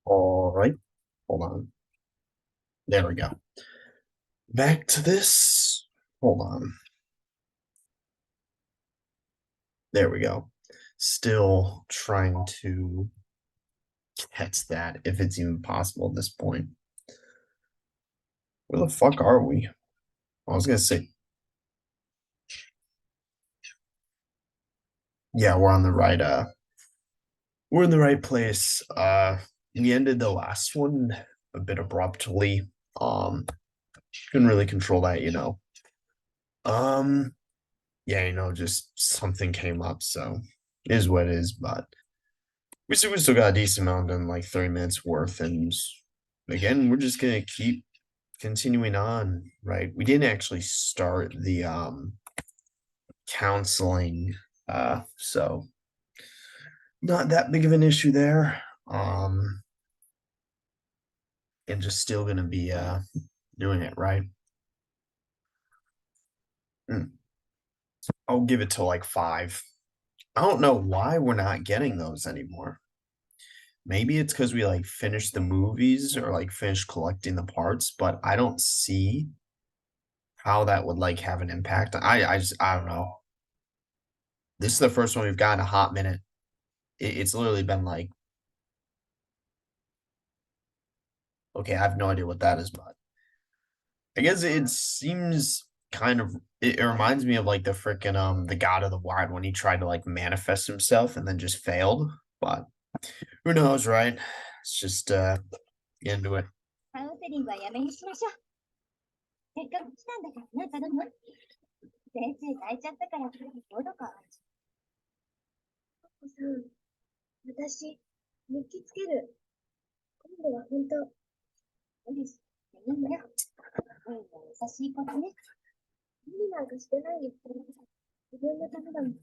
All right, hold on. There we go. Back to this. Hold on. There we go. Still trying to catch that if it's even possible at this point. Where the fuck are we? I was gonna say, yeah, we're in the right place. We ended the last one a bit abruptly. Um, couldn't really control that. Um, yeah, just something came up, so it is what it is, but we still got a decent amount in like 30 minutes worth, and again, we're just gonna keep continuing on, right? We didn't actually start the counseling, so not that big of an issue there. And just still gonna be doing it, right? Mm. I'll give it to like 5. I don't know why we're not getting those anymore. Maybe it's because we like finished the movies or like finished collecting the parts, but I don't see how that would like have an impact. I don't know. This is the first one we've got in a hot minute. It's literally been like, okay, I have no idea what that is, but I guess it seems kind of it reminds me of like the freaking the God of the Wild when he tried to like manifest himself and then just failed. But who knows, right? It's just get into it. カウンセリングはやめにしましょう。せっかく来たんだからなんか飲む？先生泣いちゃったから喉か。さん、私、日記つける。今度は本当、無理していいんだよ。優しいことね。無理なんかしてないよ。自分のためだもん。そ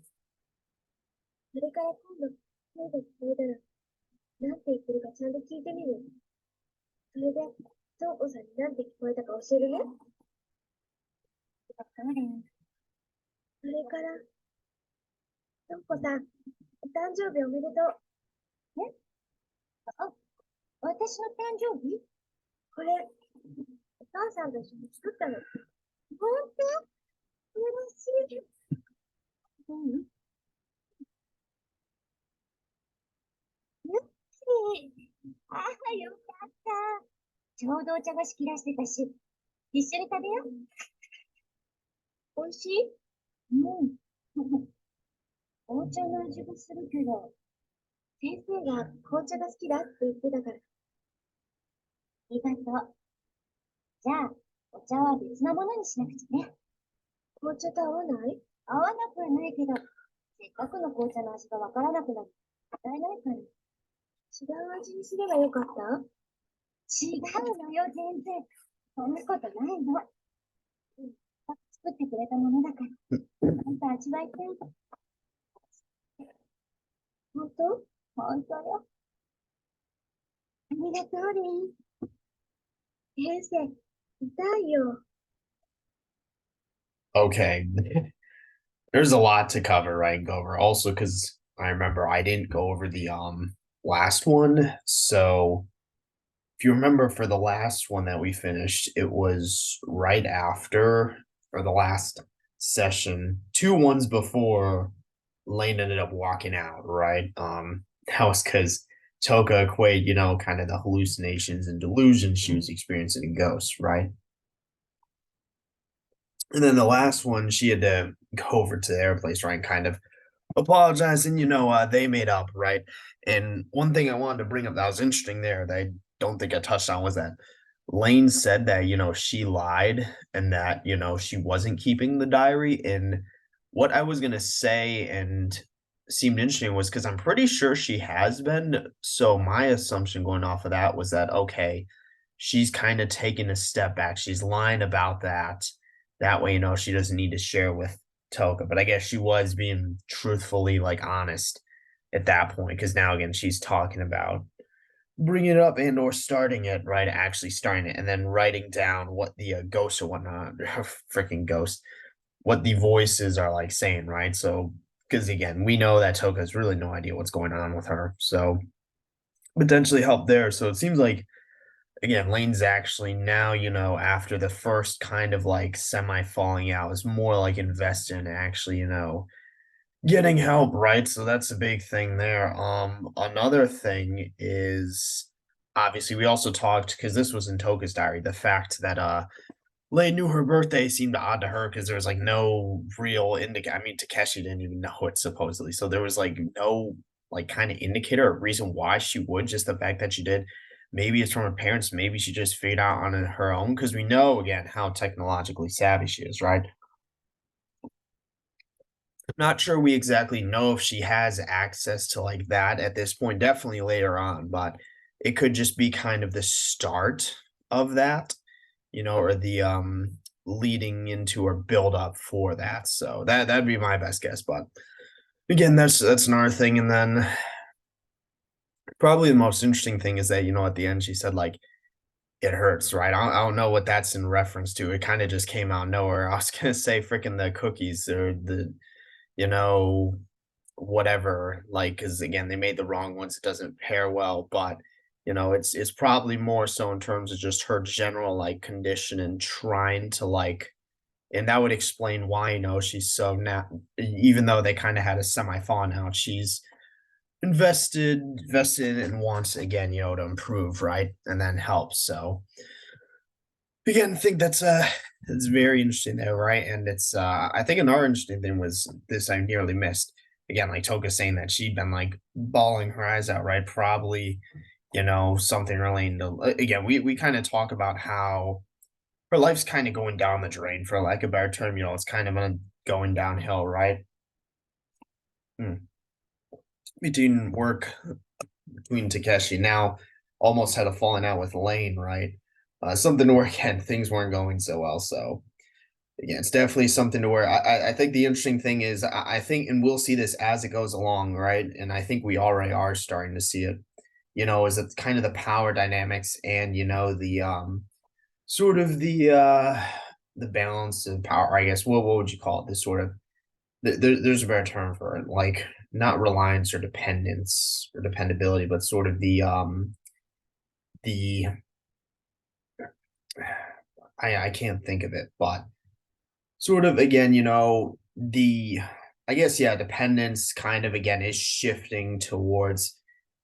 れから今度、先生聞いたら、なんて言ってるかちゃんと聞いてみる。それで、瞳子さんになんて聞こえたか教えるね。それから、瞳子さん、お誕生日おめでとう。えあ、私の誕生日これ、お母さんと一緒に作ったの。本当嬉しい。うん。ああ、よかった。ちょうどお茶がし切らしてたし、一緒に食べよう。美味しいうん。紅茶の味がするけど、先生が紅茶が好きだって言ってたから。ありがとう。じゃあ、お茶は別なものにしなくちゃね。紅茶と合わない合わなくはないけど、せっかくの紅茶の味がわからなくなる。もったいないから。違う味にすればよかった違うのよ、全然。そんなことないの。作ってくれたものだから。あんた味わいたい。本当本当よ。ありがとう、レイン。先生、痛いよ。Okay, there's a lot to cover, right? And go over also because I remember I didn't go over the last one. So if you remember for the last one that we finished, it was right after or the last session, 2 ones before Lane ended up walking out, right? That was because Toka equate, kind of the hallucinations and delusions she was experiencing in Ghost, right? And then the last one, she had to go over to their place, right? Kind of apologize, and they made up, right? And one thing I wanted to bring up that was interesting there that I don't think I touched on was that Lane said that she lied and that she wasn't keeping the diary. And what I was gonna say and seemed interesting was because I'm pretty sure she has been. So my assumption going off of that was that okay, she's kind of taking a step back. She's lying about that. That way, she doesn't need to share with Toka. But I guess she was being truthfully like honest at that point because now again she's talking about bringing it up and or starting it, right? Actually starting it and then writing down what the ghosts or whatnot, freaking ghost, what the voices are like saying, right? So, because again, we know that Toka has really no idea what's going on with her. So, potentially help there. So it seems like again, Lane's actually now, after the first kind of like semi falling out, is more like invested in actually, getting help, right? So that's a big thing there. Another thing is obviously we also talked because this was in Toka's diary, the fact that Lei knew her birthday seemed odd to her because there was like no real indicator. I mean, Takeshi didn't even know it supposedly, so there was like no like kind of indicator or reason why she would. Just the fact that she did. Maybe it's from her parents. Maybe she just figured out on her own because we know again how technologically savvy she is, right? Not sure we exactly know if she has access to like that at this point. Definitely later on, but it could just be kind of the start of that, or the leading into or build up for that. So that'd be my best guess. But again, that's another thing. And then probably the most interesting thing is that, at the end she said like it hurts, right? I don't know what that's in reference to. It kind of just came out of nowhere. I was gonna say freaking the cookies or the, you know, whatever, like, because again, they made the wrong ones. It doesn't pair well, but it's probably more so in terms of just her general like condition and trying to like, and that would explain why she's so now, even though they kind of had a semi falling out, she's invested and wants again, to improve, right, and then help. So again, I think that's very interesting there, right? And it's I think another interesting thing was this I nearly missed. Again, like Toka saying that she'd been like bawling her eyes out, right? Probably, something relating to again, we kind of talk about how her life's kind of going down the drain for lack of a better term, it's kind of going downhill, right? Hmm. Between work between Takeshi now almost had a falling out with Lain, right? Something to where again things weren't going so well. So yeah, it's definitely something to where I think the interesting thing is I think, and we'll see this as it goes along, right? And I think we already are starting to see it. Is it kind of the power dynamics and the sort of the balance of power, I guess. What would you call it? This sort of there's a better term for it, like not reliance or dependence or dependability, but sort of the I can't think of it, but sort of again, the I guess yeah, dependence kind of again is shifting towards,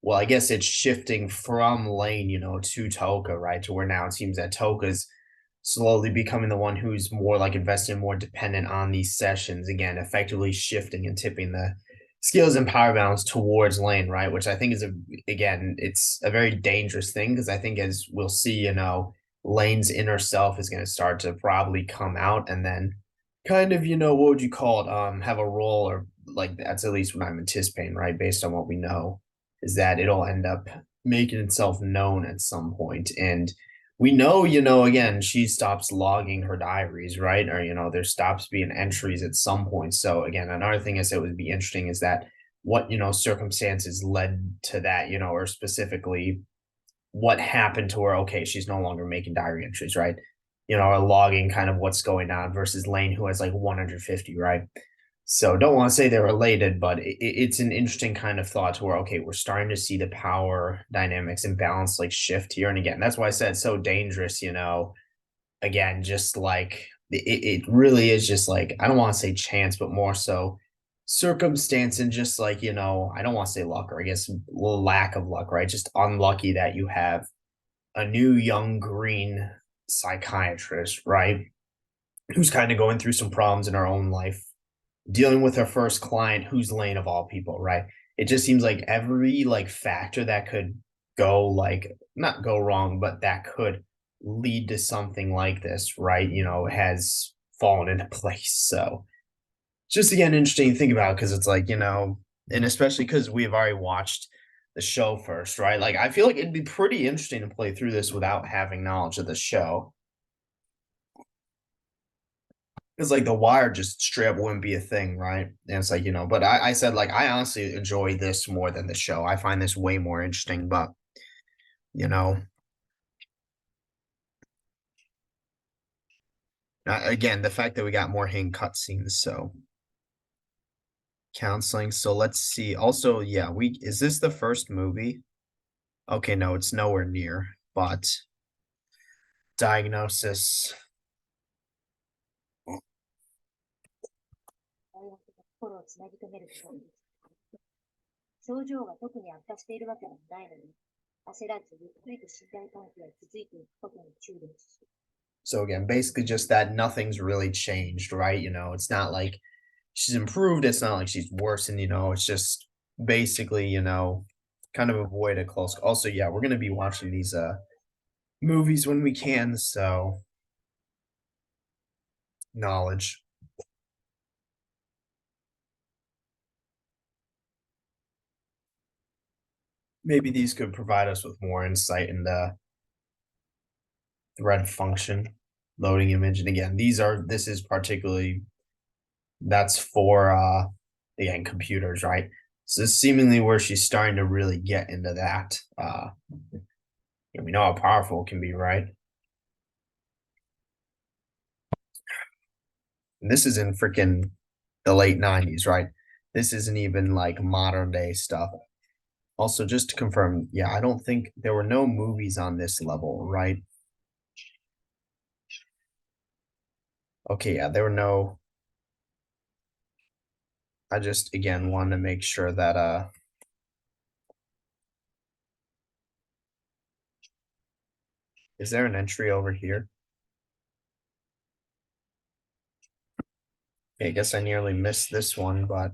well, I guess it's shifting from Lane, to Toka, right? To where now it seems that Toka's slowly becoming the one who's more like invested, more dependent on these sessions, again, effectively shifting and tipping the skills and power balance towards Lane, right? Which I think is again, it's a very dangerous thing because I think as we'll see, Lane's inner self is going to start to probably come out and then kind of, what would you call it? Have a role, or like that's at least what I'm anticipating, right? Based on what we know, is that it'll end up making itself known at some point. And we know, again, she stops logging her diaries, right? Or, there stops being entries at some point. So again, another thing I said would be interesting is that what, circumstances led to that, or specifically what happened to her. Okay, she's no longer making diary entries, right? Or logging kind of what's going on versus Lane, who has like 150, right? So don't want to say they're related, but it's an interesting kind of thought to where, okay, we're starting to see the power dynamics and balance like shift here. And again, that's why I said it's so dangerous, again, just like it really is just like, I don't want to say chance, but more so circumstance and just like, I don't want to say luck, or I guess lack of luck, right? Just unlucky that you have a new young green psychiatrist, right? Who's kind of going through some problems in her own life, dealing with her first client, who's Lane of all people, right? It just seems like every like factor that could go like not go wrong, but that could lead to something like this, right? Has fallen into place. So just again interesting to think about because it's like, and especially because we've already watched the show first, right? Like I feel like it'd be pretty interesting to play through this without having knowledge of the show. Because like the wire just straight up wouldn't be a thing, right? And it's like, but I said like I honestly enjoy this more than the show. I find this way more interesting, but you know, again, the fact that we got more hidden cutscenes, so counseling. So let's see. Also, yeah, we is this the first movie? Okay, no, it's nowhere near, but diagnosis. 大学が心をつなぎ止めるところです。症状が特に悪化しているわけでもないのに、焦らずゆっくりと信頼関係を築いていくことに注力する。So again, basically just that nothing's really changed, right? It's not like she's improved, it's not like she's worsened, it's just basically, kind of avoid a close. Also, yeah, we're gonna be watching these movies when we can, so knowledge. Maybe these could provide us with more insight into thread function, loading image. And again, this is particularly that's for again computers, right? So this is seemingly where she's starting to really get into that. And we know how powerful it can be, right? And this is in freaking the late 90s, right? This isn't even like modern day stuff. Also, just to confirm, yeah, I don't think there were no movies on this level, right? Okay, yeah, there were no. I just again wanted to make sure that is there an entry over here? Okay, I guess I nearly missed this one, but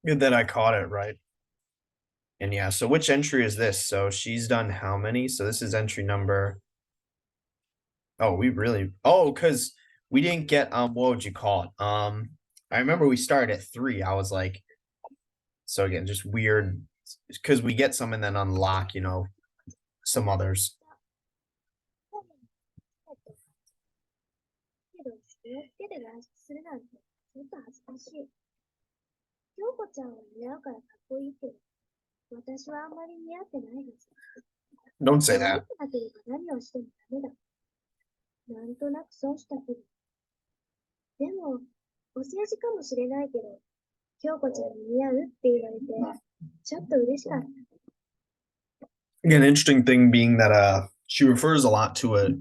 good that I caught it right. And yeah, so which entry is this? So she's done how many? So this is entry number. Oh, because we didn't get what would you call it? I remember we started at 3. I was like, so again, just weird because we get some and then unlock, some others. けど、洋服で外出するなんて、ちょっと恥ずかしい。京子ちゃんは似合うからかっこいいけど、私はあんまり似合ってないはず。Don't say 可愛 that. くなければ何をしてもダメだ。なんとなくそうしたけど。でも、お世辞かもしれないけど、京子ちゃんに似合うって言われて、ちょっと嬉しかった。Again, interesting thing being that she refers a lot to a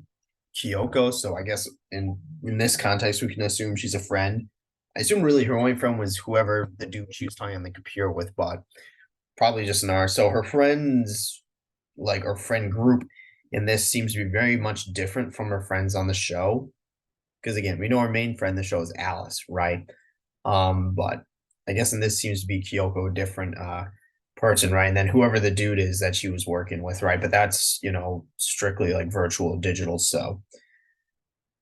Kyoko, so I guess in this context we can assume she's a friend. I assume really her only friend was whoever the dude she was talking on the computer with, but probably just an R. So her friends, like her friend group in this seems to be very much different from her friends on the show. Because again, we know our main friend in the show is Alice, right? But I guess in this seems to be Kyoko a different person, right? And then whoever the dude is that she was working with, right? But that's strictly like virtual digital. So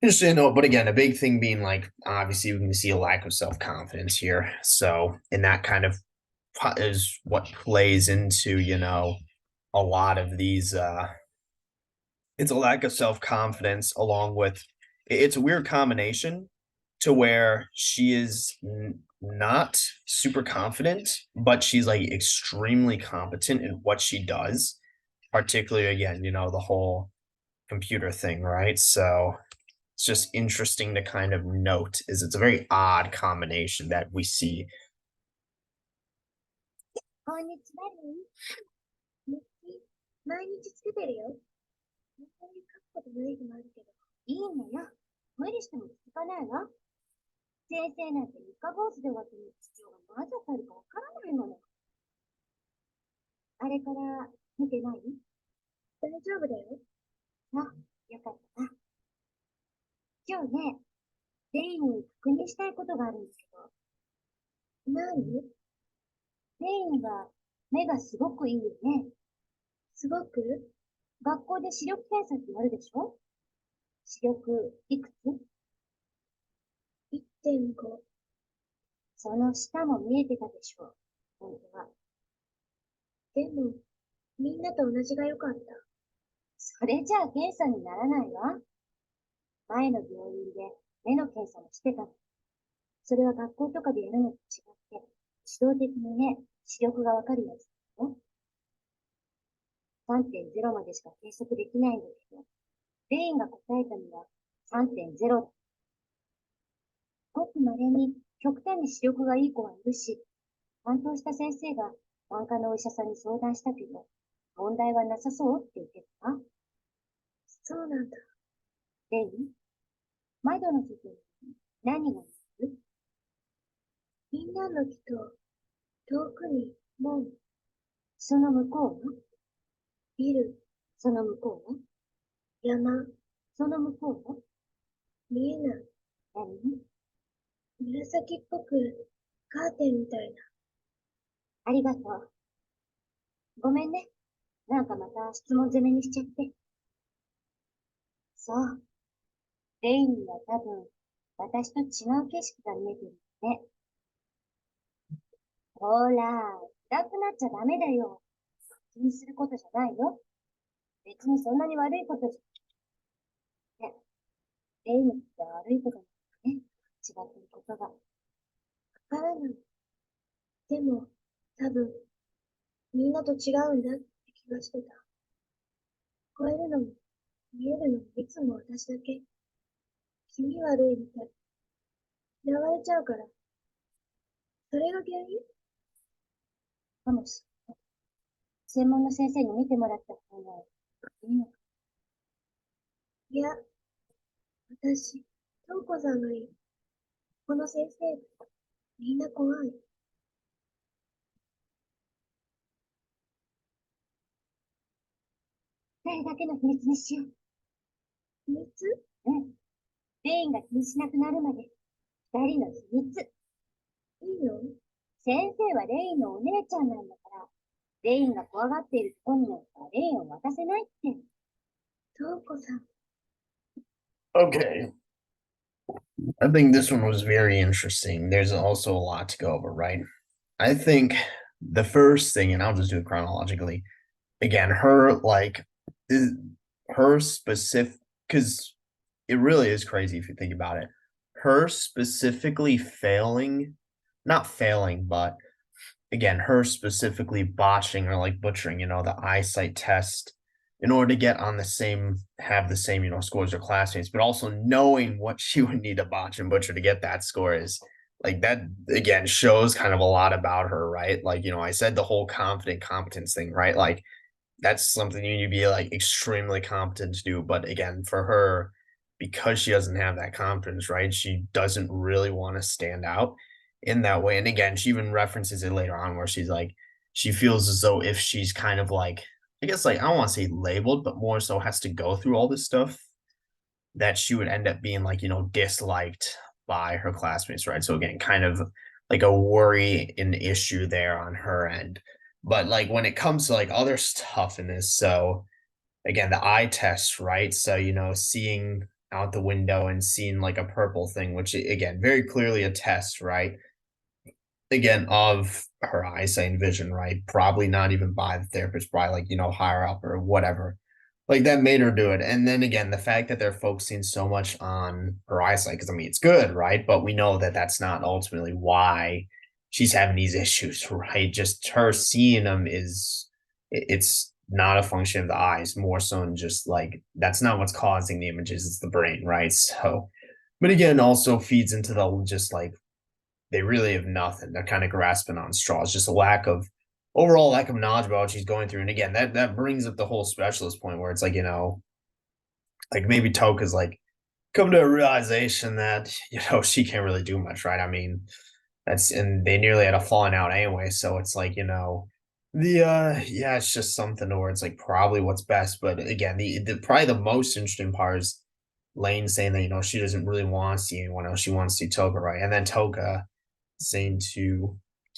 interesting, but again, a big thing being like obviously we can see a lack of self-confidence here. So and that kind of is what plays into, a lot of these it's a lack of self-confidence along with it's a weird combination to where she is not super confident, but she's like extremely competent in what she does, particularly again, the whole computer thing, right? So it's just interesting to kind of note is it's a very odd combination that we see. こんにちは、日記、毎日つけてるよ。本当に書くことない日もあるけど、いいのよ。無理しても続かないわ。先生なんて三日坊主で終わってる必要がまだあるかわからないもの。あれから見てない？大丈夫だよ。あ、よかったな。今日ね、レインに確認したいことがあるんですけど。何？レインは目がすごくいいよね。すごく？学校で視力検査ってやるでしょ？視力いくつ？ 1.5。その下も見えてたでしょ？本当は。でも、みんなと同じが良かった。それじゃあ検査にならないわ。前の病院で目の検査もしてたの。それは学校とかでやるのと違って、自動的にね、視力がわかるやつだよ。3.0までしか計測できないんだけど、レインが答えたのは3.0だ。ごく稀に極端に視力がいい子はいるし、担当した先生が眼科のお医者さんに相談したけど、問題はなさそうって言ってた。そうなんだ。レイン、窓の外に何がいる？みんなの木と遠くに門、その向こうはビル、その向こうは山、その向こうは見えない。何？紫っぽくカーテンみたいな。ありがとう。ごめんね。なんかまた質問攻めにしちゃって。そう。レインは多分、私と違う景色が見えてるね。ほら、暗くなっちゃダメだよ。気にすることじゃないよ。別にそんなに悪いことじゃ、ね、レインって悪いことなんだね。違ってることが。わからない。でも、多分、みんなと違うんだって気がしてた。聞こえるのも、見えるのもいつも私だけ。気味悪いみたい。嫌われちゃうから。それが原因かもしれない。専門の先生に見てもらった方がいいのか。いや、私、トウコさんがいい。この先生、みんな怖い。二人だけの秘密にしよう。秘密？うん。レインが気にしなくなるまで、二人の秘密。いいの？先生はレインのお姉ちゃんなんだから、レインが怖がっているとこになんかレインを渡せないって。トウコさん。Okay. I think this one was very interesting. There's also a lot to go over, right? I think the first thing, and I'll just do it chronologically. Again, her like is her specific because it really is crazy if you think about it. Her specifically failing, not failing, but again, her specifically botching or like butchering, the eyesight test in order to get on the same, have the same, scores her classmates, but also knowing what she would need to botch and butcher to get that score is like that again shows kind of a lot about her, right? Like, I said the whole confident competence thing, right? Like that's something you need to be like extremely competent to do. But again, for her, because she doesn't have that confidence, right? She doesn't really want to stand out in that way. And again, she even references it later on where she's like, she feels as though if she's kind of like, I guess like I don't want to say labeled, but more so has to go through all this stuff that she would end up being like, disliked by her classmates, right? So again, kind of like a worry and issue there on her end. But like when it comes to like other stuff in this, so again, the eye test, right? So, seeing out the window and seeing like a purple thing, which again, very clearly a test, right? Again, of her eyesight and vision, right? Probably not even by the therapist, probably like, higher up or whatever. Like that made her do it. And then again, the fact that they're focusing so much on her eyesight, because I mean, it's good, right? But we know that that's not ultimately why she's having these issues, right? Just her seeing them it's not a function of the eyes, more so than just like that's not what's causing the images, it's the brain, right? So, but again, also feeds into the just like they really have nothing. They're kind of grasping on straws. Just a lack of overall lack of knowledge about what she's going through. And again, that brings up the whole specialist point where it's like, like maybe Toka's like come to a realization that, she can't really do much, right? I mean, that's and they nearly had a falling out anyway. So it's like, the yeah, it's just something where it's like probably what's best. But again, the probably the most interesting part is Lane saying that, she doesn't really want to see anyone else. She wants to see Toka, right? And then Toka saying to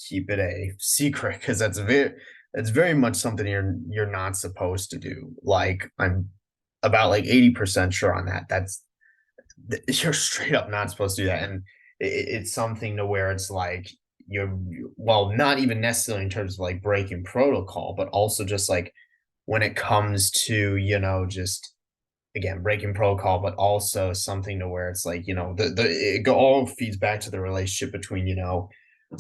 keep it a secret because that's very much something you're not supposed to do. Like I'm about like 80% sure on that. You're straight up not supposed to do that. And it's something to where it's like you're well, not even necessarily in terms of like breaking protocol, but also just like when it comes to, just again breaking protocol, but also something to where it's like all feeds back to the relationship between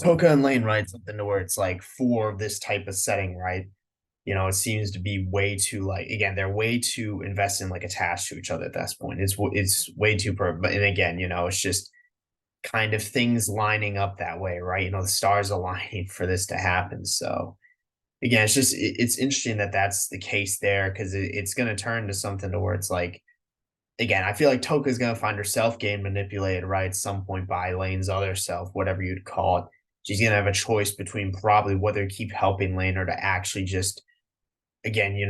Toka and Lane, right? Something to where it's like for this type of setting, right? It seems to be way too like again they're way too invested in like attached to each other at this point. It's way too but and again it's just kind of things lining up that way, right? The stars aligning for this to happen. So again, it's just it's interesting that that's the case there because it's going to turn to something to where it's like again, I feel like Toka's gonna find herself getting manipulated, right, at some point by Lane's other self, whatever you'd call it. She's gonna have a choice between probably whether to keep helping Lane or to actually just, again,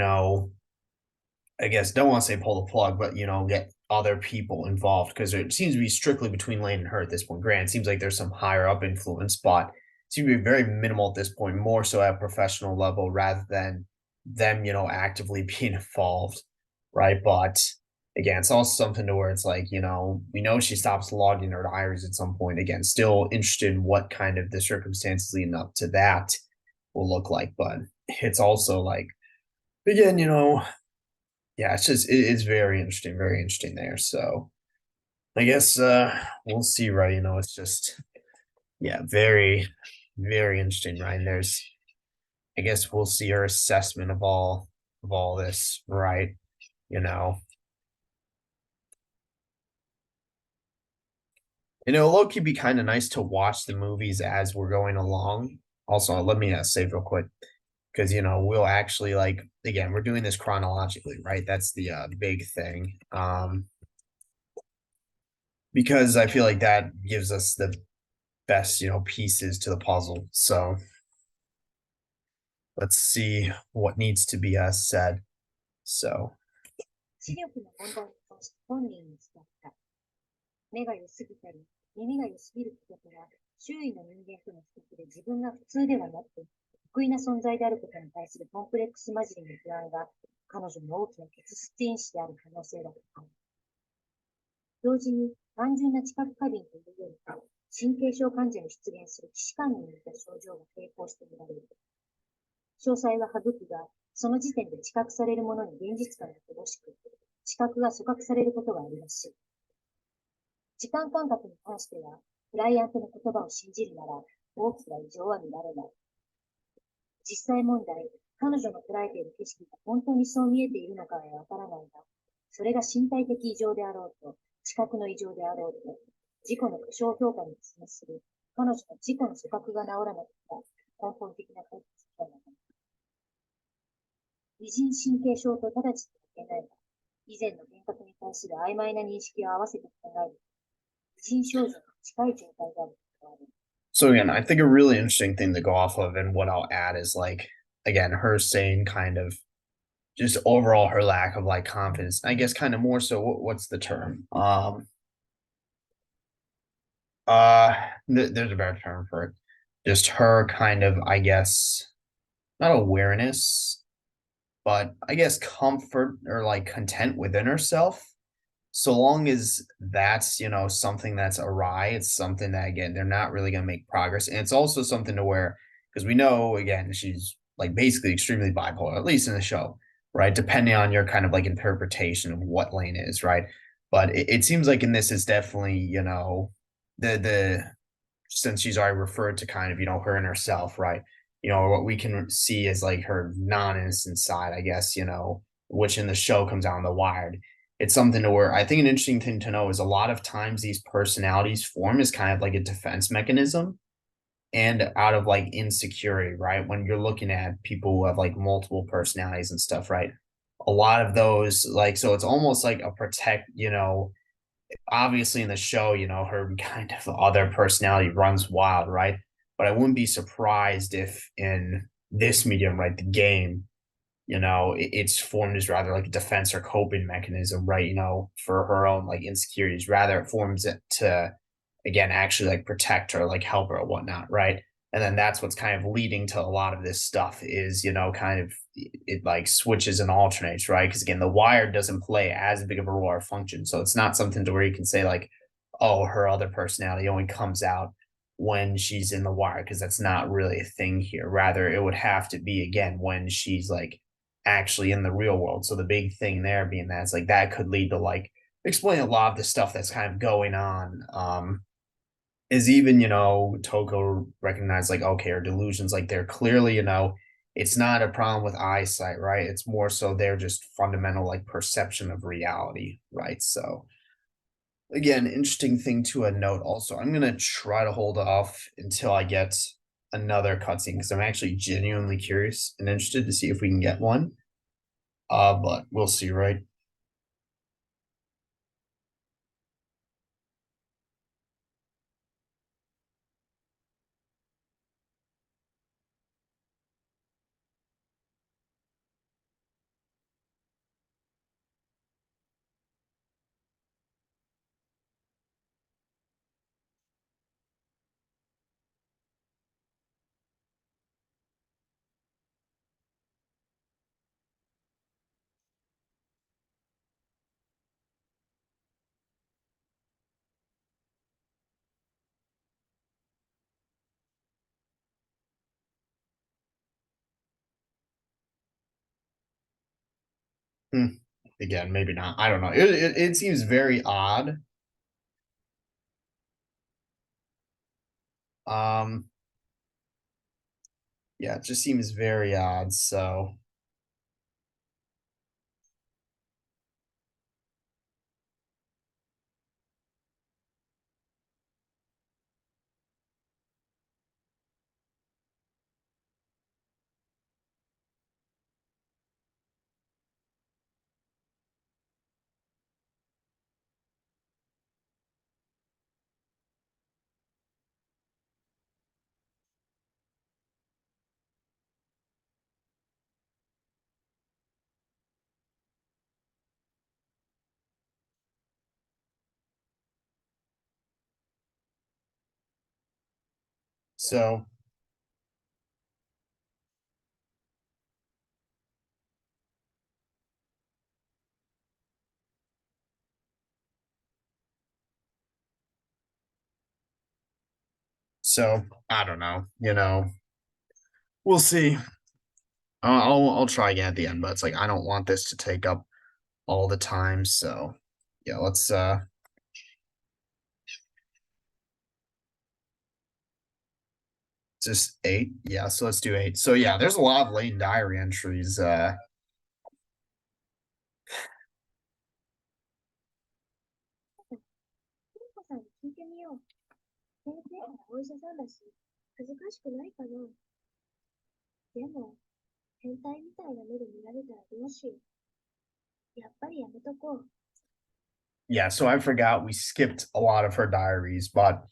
I guess don't want to say pull the plug, but get other people involved because it seems to be strictly between Lane and her at this point. Grant, it seems like there's some higher up influence, but it seems to be very minimal at this point, more so at a professional level rather than them, actively being involved, right? But again, it's also something to where it's like, we know she stops logging her diaries at some point. Again, still interested in what kind of the circumstances leading up to that will look like, but it's also like again, yeah, it's very interesting there. So I guess we'll see, right? It's just yeah, very, very interesting, right? And there's I guess we'll see her assessment of all this, right? You know. It'll low-key be kind of nice to watch the movies as we're going along. Also, let me save real quick because we'll actually like again we're doing this chronologically, right? That's the big thing. Because I feel like that gives us the best, pieces to the puzzle. So let's see what needs to be said. So 視力の問題として本人に伝った。目が良すぎたり、耳が良すぎることから、周囲の人間との比較で自分が普通ではなくて、得意な存在であることに対するコンプレックス混じりの不安が、彼女の大きな欠失因子である可能性だとか。同時に、単純な知覚過敏というよりか、神経症患者に出現する既視感に似た症状が並行して見られる。詳細は省くが、その時点で知覚されるものに現実感が乏しく、知覚が組閣されることがあるらしい。時間感覚に関しては、クライアントの言葉を信じるなら、大きな異常は見られない。実際問題、彼女の捉えている景色が本当にそう見えているのかはわからないが、それが身体的異常であろうと、知覚の異常であろうと、自己の過小評価に起因する、彼女の自己の組閣が治らなかった根本的な解決だな。異人神経症と直ちに関係ないが、以前の幻覚に対する曖昧な認識を合わせて考える。異人症状に近い状態であることがある。so again, I think a really interesting thing to go off of, and what I'll add is like again, her saying kind of just overall her lack of like confidence. I guess kind of more so what's the term? Uh there's a better term for it. Just her kind of, I guess, not awareness, but I guess comfort or like content within herself. So long as that's, something that's awry, it's something that again, they're not really gonna make progress. And it's also something to where because we know again, she's like basically extremely bipolar, at least in the show, right? Depending on your kind of like interpretation of what Lane is, right? But it seems like in this is definitely, the since she's already referred to kind of, her and herself, right? What we can see is like her non-innocent side, I guess, which in the show comes out on the wired. It's something to where I think an interesting thing to know is a lot of times these personalities form as kind of like a defense mechanism and out of like insecurity, right? When you're looking at people who have like multiple personalities and stuff, right? A lot of those, like, so it's almost like a protect, obviously in the show, her kind of other personality runs wild, right? But I wouldn't be surprised if in this medium, right, the game, it's formed as rather like a defense or coping mechanism, right? For her own like insecurities. Rather, it forms it to again actually like protect her, like help her or whatnot, right? And then that's what's kind of leading to a lot of this stuff is, kind of it like switches and alternates, right? Because again, the wire doesn't play as big of a role or function. So it's not something to where you can say, like, oh, her other personality only comes out when she's in the wire, because that's not really a thing here. Rather, it would have to be again when she's like actually in the real world. So the big thing there being that it's like that could lead to like explain a lot of the stuff that's kind of going on. Is even, Toko recognized like, okay, her delusions, like they're clearly, it's not a problem with eyesight, right? It's more so they're just fundamental like perception of reality, right? So again, interesting thing to a note also. I'm gonna try to hold off until I get another cutscene because I'm actually genuinely curious and interested to see if we can get one. But we'll see, right? Hmm. Again, maybe not. I don't know. It seems very odd. Um, yeah, it just seems very odd. So, so, so I don't know. We'll see. I'll try again at the end, but it's like I don't want this to take up all the time. So, yeah, let's just 8. Yeah, so let's do 8. So yeah, there's a lot of late diary entries. ひろこさんに聞いてみよう。先生ならお医者さんだし、恥ずかしくないかな。でも、変態みたいな目で見られたらどうしよう。やっぱりやめとこう。Yeah, so I forgot we skipped a lot of her diaries, but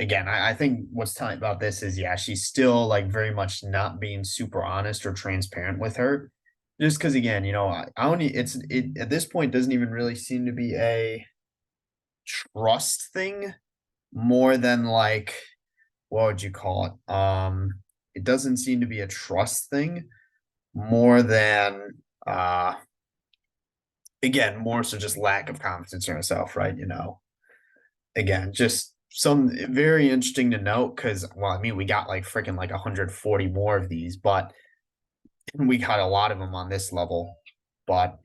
again, I think what's telling about this is yeah, she's still like very much not being super honest or transparent with her. Just because again, I only it at this point doesn't even really seem to be a trust thing more than like what would you call it? It doesn't seem to be a trust thing more than again, more so just lack of confidence in herself, right? Again, just some very interesting to note because, well, I mean, we got like freaking like 140 more of these, but we got a lot of them on this level. But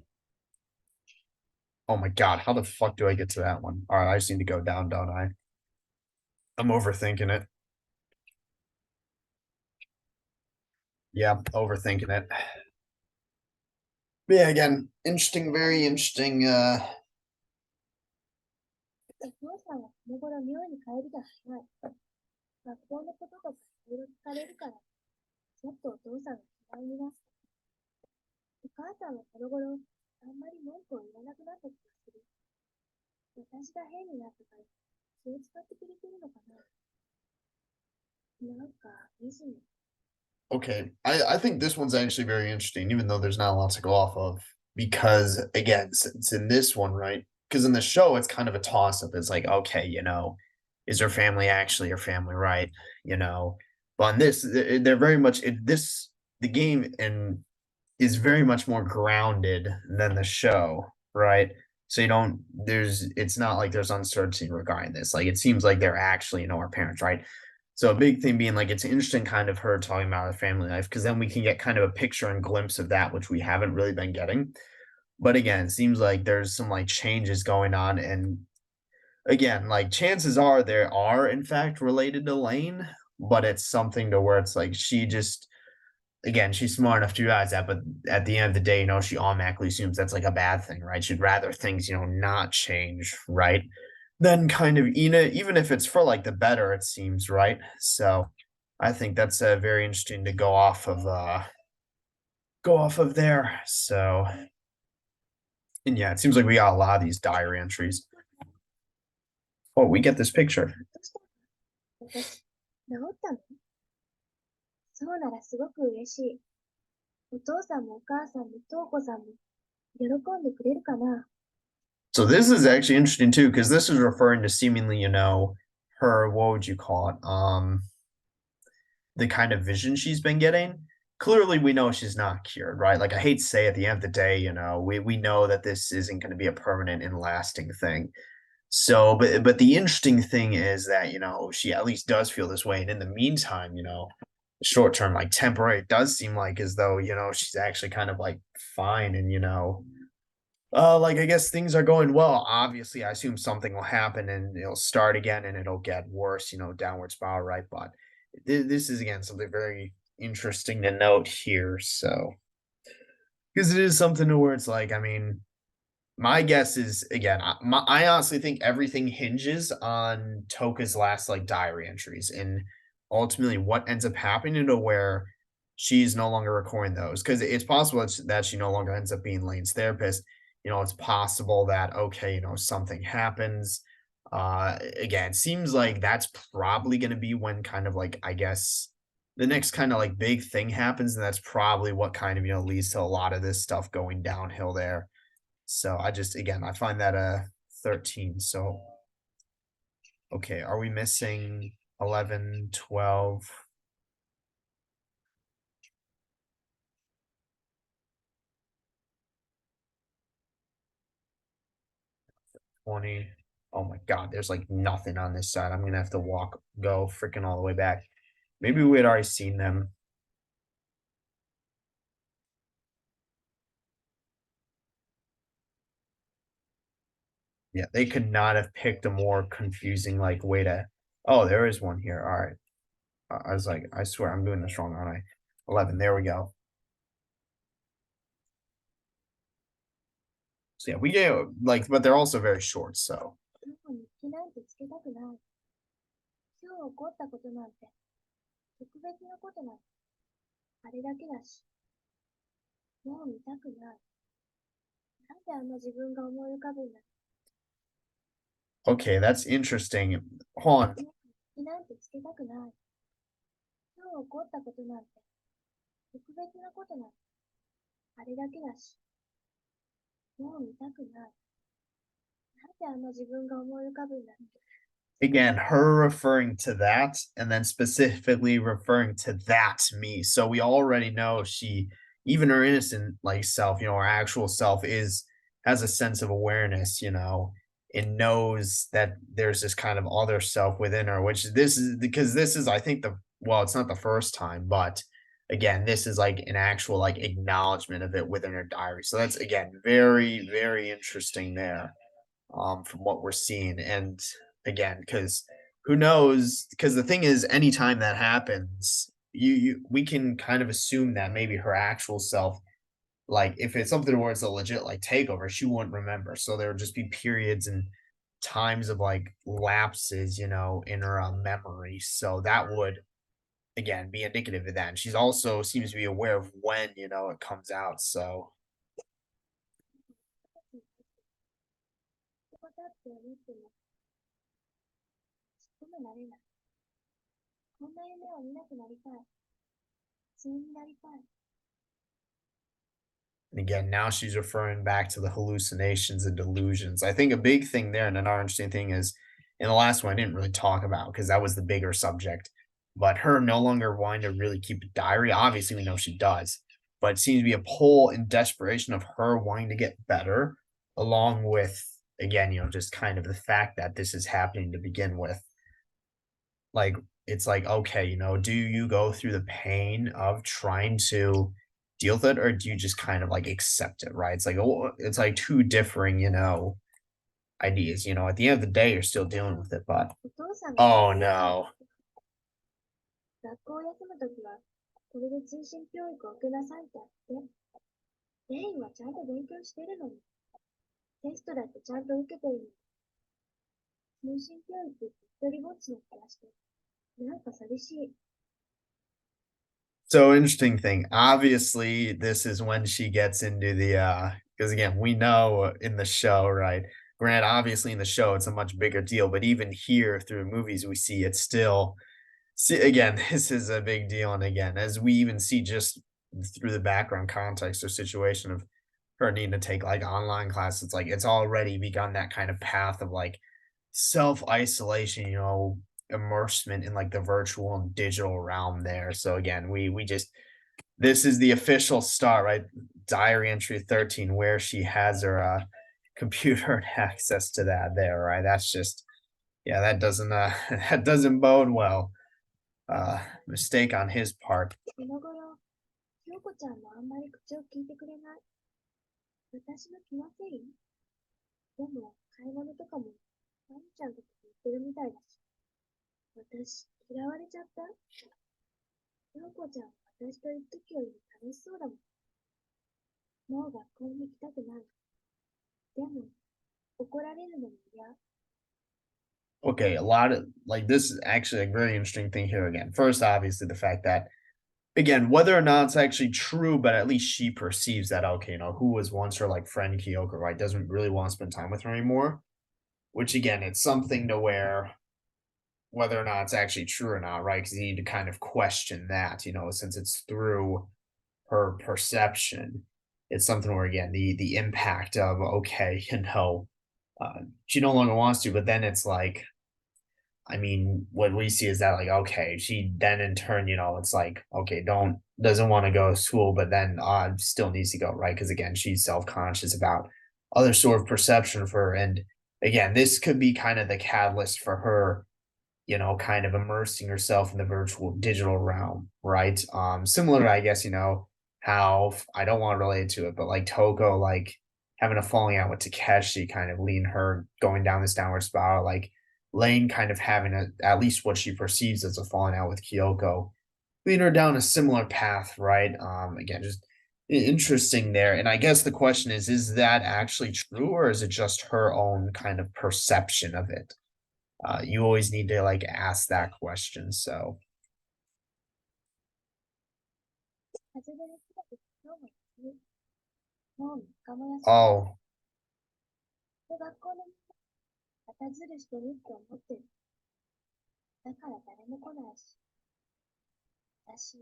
oh my god, how the fuck do I get to that one? All right, I just need to go down, don't I? I'm overthinking it. Yeah, overthinking it. But yeah, again, interesting, very interesting. お父さんはこの頃妙に帰りが早い。学校のこととかいろいろ聞かれるから、ちょっとお父さんが嫌いになった。お母さんはこの頃、あんまり文句を言わなくなった気がする。私が変になったから、気を使ってくれてるのかな。なんか、惨め。Okay, I think this one's actually very interesting, even though there's not a lot to go off of. Because again, since in this one, right? Because in the show, it's kind of a toss up. It's like, okay, is her family actually her family, right? You know, but in this, they're very much the game and is very much more grounded than the show, right? So you don't it's not like there's uncertainty regarding this. Like it seems like they're actually, our parents, right? So a big thing being like it's interesting kind of her talking about her family life because then we can get kind of a picture and glimpse of that, which we haven't really been getting. But again, it seems like there's some like changes going on. And again, like chances are there are in fact related to Lane, but it's something to where it's like she just again, she's smart enough to realize that, but at the end of the day, she automatically assumes that's like a bad thing, right? She'd rather things, not change, right? Then kind of, even if it's for like the better, it seems, right? So I think that's very interesting to go off of there. So, and yeah, it seems like we got a lot of these diary entries. Oh, we get this picture. どうしたの私、治ったのそうならすごく嬉しい。お父さんもお母さんも瞳子さんも喜んでくれるかな So this is actually interesting too, because this is referring to seemingly, her, what would you call it? The kind of vision she's been getting. Clearly, we know she's not cured, right? Like I hate to say at the end of the day, we know that this isn't going to be a permanent and lasting thing. So, but the interesting thing is that, she at least does feel this way. And in the meantime, short term, like temporary, it does seem like as though, she's actually kind of like fine and, like I guess things are going well. Obviously, I assume something will happen and it'll start again and it'll get worse, downward spiral, right? But this is again something very interesting to note here. So, because it is something to where it's like, I mean, my guess is again, I honestly think everything hinges on Toka's last like diary entries and ultimately what ends up happening to where she's no longer recording those because it's possible that she no longer ends up being Lane's therapist. It's possible that okay, something happens. Again, seems like that's probably going to be when kind of like I guess the next kind of like big thing happens, and that's probably what kind of leads to a lot of this stuff going downhill there. So I just again, I find that 13. So okay, are we missing 11, 12, 20? Oh my god, there's like nothing on this side. I'm gonna have to go freaking all the way back. Maybe we had already seen them. Yeah, they could not have picked a more confusing like way to. Oh, there is one here. All right. I was like, I swear I'm doing this wrong, aren't I? 11. There we go. So yeah, we get like, but they're also very short. So でも日記なんてつけたくない。今日起こったことなんて、特別なことなんて、あれだけだし、もう見たくない。なんであんな自分が思い浮かぶんだ。okay, that's interesting. Hold on. 日記なんてつけたくない。今日起こったことなんて、特別なことなんて、あれだけだし、もう見たくない。なんであんな自分が思い浮かぶんだ。Again, her referring to that and then specifically referring to that me. So we already know she, even her innocent like self, her actual self has a sense of awareness, and knows that there's this kind of other self within her, which this is because this is, I think it's not the first time, but again, this is like an actual like acknowledgement of it within her diary. So that's again very, very interesting there from what we're seeing. And again, because who knows? Because the thing is, anytime that happens, we can kind of assume that maybe her actual self, like if it's something where it's a legit like takeover, she wouldn't remember. So there would just be periods and times of like lapses, in her memory. So that would again be indicative of that. And she's also seems to be aware of when it comes out. So 人だって思っても、ちっともなれない。こんな夢を見なくなりたい。普通になりたい。and again, now she's referring back to the hallucinations and delusions. I think a big thing there, and another interesting thing is in the last one, I didn't really talk about because that was the bigger subject. But her no longer wanting to really keep a diary. Obviously, we know she does, but it seems to be a pull in desperation of her wanting to get better, along with, again, just kind of the fact that this is happening to begin with. Like, it's like, okay, do you go through the pain of trying to deal with it, or do you just kind of like accept it, right? It's like, oh, it's like two differing, ideas. At the end of the day, you're still dealing with it, but お父さんがoh no. 学校を休むときは、これで通信教育を受けなさいってあって。レインはちゃんと勉強してるのに。テストだってちゃんと受けてるのに。通信教育って一人ぼっちの気がして。なんか寂しい。So interesting thing. Obviously, this is when she gets into the because again, we know in the show, right? Grant, obviously in the show, it's a much bigger deal, but even here through movies, we see it's still see again, this is a big deal. And again, as we even see just through the background context or situation of her needing to take like online classes, it's like it's already begun that kind of path of like self-isolation, immersement in like the virtual and digital realm there. So again, we just this is the official start, right? Diary entry 13, where she has her computer and access to that there, right? That's just yeah, that doesn't that doesn't bode well. Mistake on his part. この頃、京子ちゃんもあんまり口を聞いてくれない。私の気のせい？でも、買い物とかも、まみちゃんとか言ってるみたいだし。私、嫌われちゃった？京子ちゃん、私といる時より楽しそうだもん。もう学校に行きたくない。でも、怒られるのも嫌。Okay, a lot of like this is actually a very interesting thing here again. First, obviously, the fact that again, whether or not it's actually true, but at least she perceives that okay, who was once her like friend Kyoko, right, doesn't really want to spend time with her anymore. Which again, it's something to where whether or not it's actually true or not, right? Because you need to kind of question that, since it's through her perception. It's something where again, the impact of okay, she no longer wants to, but then it's like I mean, what we see is that like, okay, she then in turn, it's like, okay, don't doesn't want to go to school, but then still needs to go, right? Because again, she's self-conscious about other sort of perception for her. And again, this could be kind of the catalyst for her, kind of immersing herself in the virtual digital realm, right? Similar to I guess, how I don't want to relate to it, but like Toko, like having a falling out with Takeshi, kind of leading her going down this downward spiral, like Lain kind of having at least what she perceives as a falling out with Kyoko, leading her down a similar path, right? Again, just interesting there. And I guess the question is that actually true, or is it just her own kind of perception of it? You always need to like ask that question. So, 風邪で熱が出て今日も休み。もう3日も休みだ。oh, で、学校のみんな、またずるしてるって思ってる。だから誰も来ないし。私、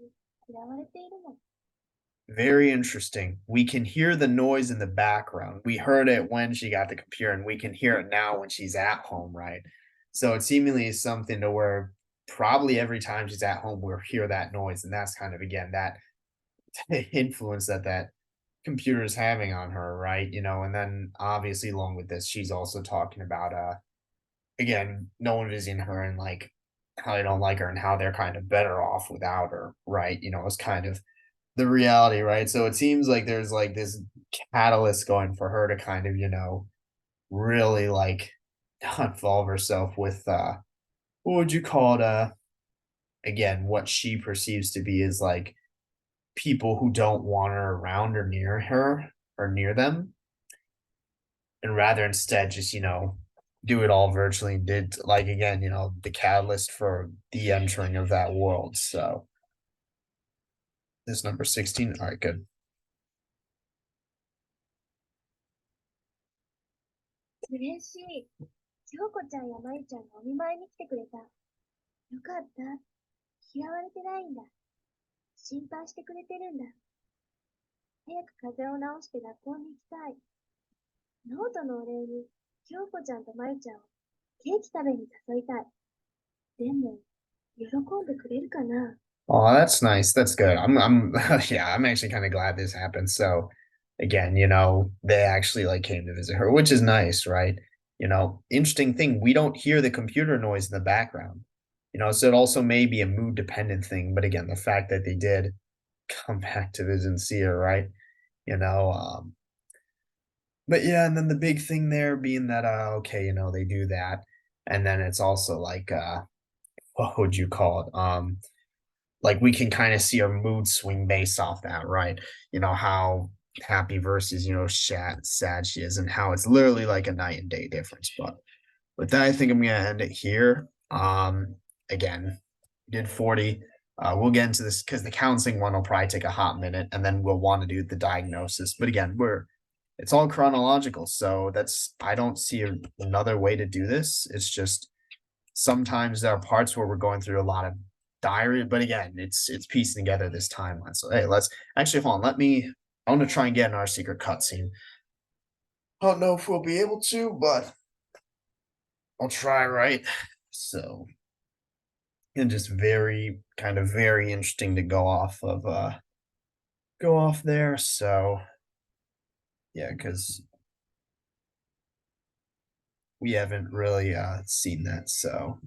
嫌われているもん。very interesting. We can hear the noise in the background. We heard it when she got the computer, and we can hear it now when she's at home, right? So it seemingly is something to where probably every time she's at home, we'll hear that noise. And that's kind of, again, that influence that computer is having on her, right? And then obviously along with this, she's also talking about again, no one visiting her and like how they don't like her and how they're kind of better off without her, right? It's kind of the reality, right? So it seems like there's like this catalyst going for her to kind of, really like involve herself with what would you call it? Again, what she perceives to be is like people who don't want her around or near her or near them, and rather instead just, do it all virtually and did like again, the catalyst for the entering of that world. So this number 16. All right, good. 嬉しい。京子ちゃんやまゆちゃんがお見舞いに来てくれた。よかった。嫌われてないんだ。心配してくれてるんだ。早く風邪を治して学校に行きたい。ノートのお礼に、京子ちゃんとまゆちゃんをケーキ食べに誘いたい。でも、喜んでくれるかな？ Oh, that's nice. That's good. I'm yeah, I'm actually kind of glad this happened. So again, they actually like came to visit her, which is nice, right? Interesting thing, we don't hear the computer noise in the background. So it also may be a mood dependent thing, but again, the fact that they did come back to visit and see her, right? You know, um, but yeah, and then the big thing there being that okay, they do that. And then it's also like what would you call it? Like we can kind of see her mood swing based off that, right? How happy versus sad she is, and how it's literally like a night and day difference. But with that, I think I'm gonna end it here. Again, did 40. We'll get into this because the counseling one will probably take a hot minute, and then we'll want to do the diagnosis. But again, it's all chronological, so that's I don't see another way to do this. It's just sometimes there are parts where we're going through a lot of diary, but again, it's piecing together this timeline. So hey, let's actually hold on. I want to try and get in our secret cutscene. I don't know if we'll be able to, but I'll try, right? So and just very kind of very interesting to go off there. So yeah, because we haven't really seen that. So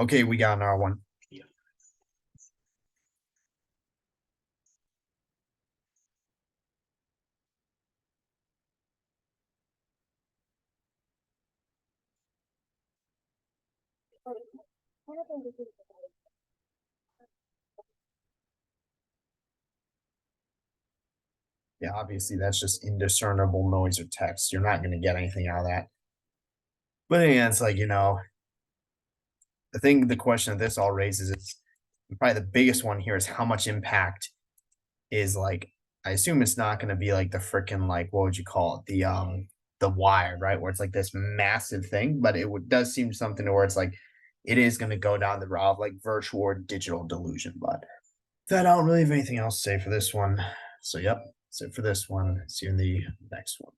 okay, we got an R1. Yeah, obviously that's just indiscernible noise or text. You're not gonna get anything out of that. But yeah, it's like, I think the question that this all raises is probably the biggest one here is how much impact is like I assume it's not gonna be like the freaking like what would you call it? The wire, right? Where it's like this massive thing, but does seem something to where it's like it is gonna go down the route of like virtual or digital delusion. But that I don't really have anything else to say for this one. So yep, that's it for this one. See you in the next one.